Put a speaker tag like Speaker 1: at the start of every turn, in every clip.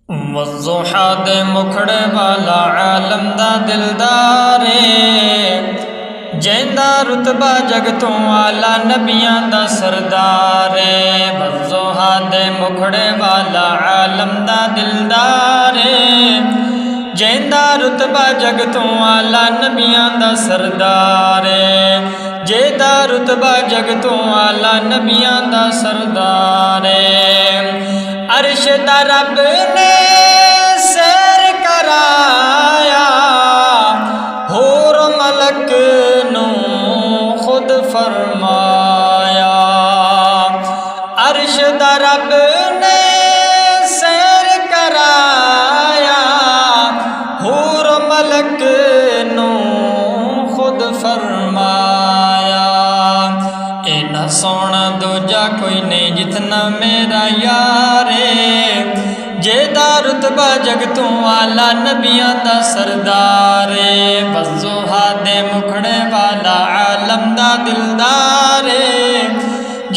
Speaker 1: वज़ुहा दे मुखड़े वाला आलम दा दिलदारे, जैंदा रुतबा जग तो आला नबियां दा सरदारे। वज़ुहा दे मुखड़े वाला आलम दा दिलदारे, जैंदा रुतबा जग तो आला नबियां दा सरदारे। जेदा रुतबा जग तो आला नबियां दा सरदारे। अर्श दा रब ने सैर कराया, होर मलक नू खुद फरमाया। अर्श दा रब ने सैर कराया, होर मलक नू खुद फरमाया। इना सोना दूजा कोई नहीं जितना मेरा यारे, जेदा रुतबा जग तो आला नबियां दा सरदारे। वज़ुहा दे मुखड़े वाला आलम दा दिलदारे,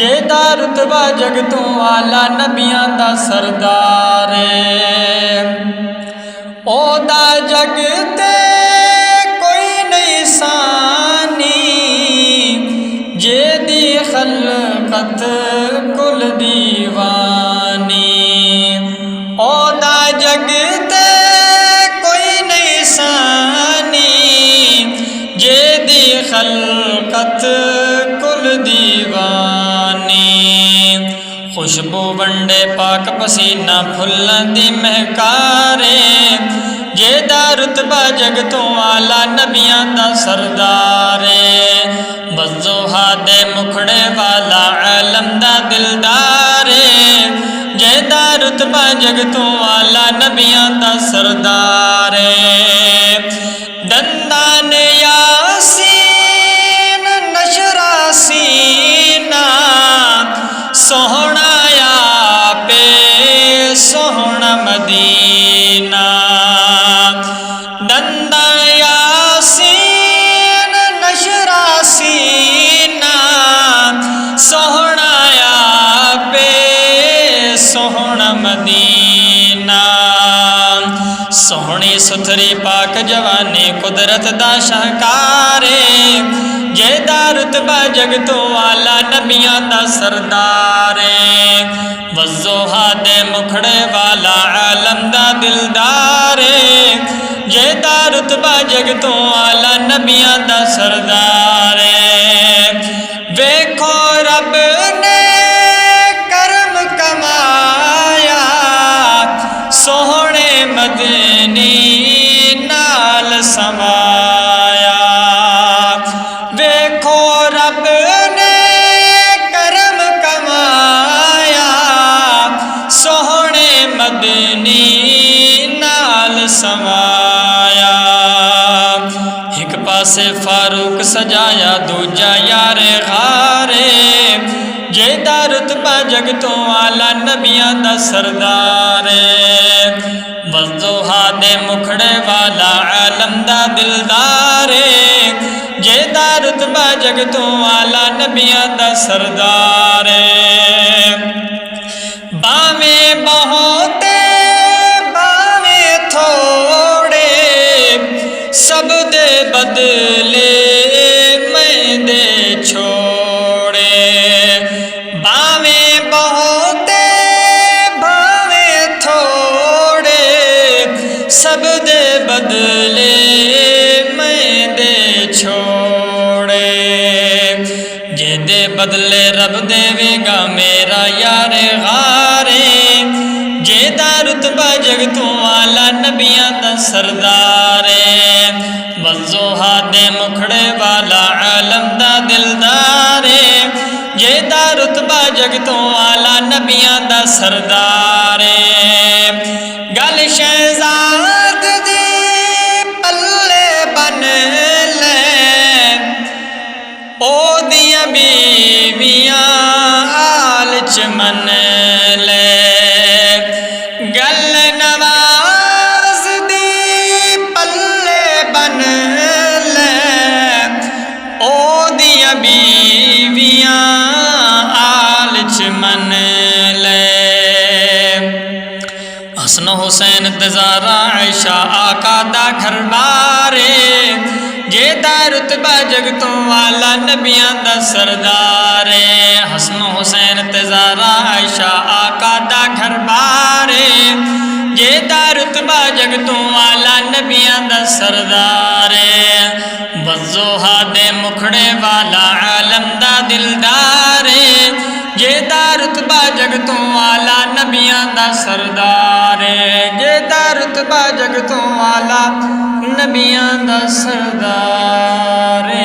Speaker 1: जेदा रुतबा जग तो आला नबियां दा सरदारे। ओदा जग ते कोई नहीं सानी, जेदी खलकत कुल दीवानी। ओदा जग ते कोई नहीं सानी, जेदी खलकत कुल दीवानी। खुशबू वंडे पाक पसीना फुल्लां दी महकारे, जेदा रुतबा जग तो आला नबियां दा सरदारे। वज़ुहा दे मुखड़े वाला आलम दा दिलदारे, जेदा रुतबा जग तो आला नबियां दा सरदारे। दंदान यासीन नशरा सीना, सोहना पे सोहना मदीना। दंदा यासीन नशरा सीना, सोहना पे सोहना मदीना। सोहनी सुथरी पाक जवानी कुदरत दा शाहकारे, जेदा रुतबा जग तो आला नबियां दा सरदारे। वज़ुहा दे मुखड़े वाला आलम दा दिलदारे, जेदा रुतबा जग तो आला नबियां दा सरदारे। वेखो रब ने करम कमाया, सोहणे मदनी नाल समाया। वेखो रब ने करम कमाया, सोहणे मदनी नाल समाया। एक पासे फारूक सजाया, दूजा यारे गारे, जेदा रुतबा जग तो आला नबियां दा सरदारे। वज़ुहा दे मुखड़े वाला आलम दा दिलदारे, जेदा रुतबा जग तो आला नबियां दा सरदारे। बावें बहुते बावें थोड़े, सब दे बदले मैं दे छोड़े। बावें बहुते बावें थोड़े, सब दे बदले मैं दे छोड़े। जेदे बदले रब देवेगा मेरा यारे गारे, जेदा रुतबा जग तो आला नबियां दा सरदारे। वज़ुहा दे मुखड़े वाला आलम दा दिलदारे, जेदा रुतबा जग तो आला नबियां दा सरदारे। गल शहजाद दी पल्ले बन ले, ओदियां बीवियां आल च मन ले। गल नवाज दी पल्ले बन ले, ओदियां बीवियां आल च मन ले। हसन हुसैन ते ज़हरा आयशा आका दा घर बारे जेदा रुतबा जगतों वाला नबियां दा सरदार है। हसन हुसैन ते ज़हरा आयशा आका दा घर बारे जेदा रुतबा जगतों वाला नबियां दा सरदार है। वज़ोहा दे मुखड़े वाला आलम दा दिलदार है जेदा रुतबा जगतों वाला नबियां दा सरदार है। जेदा रुतबा जगतों वाला नबियां दा सरदार है।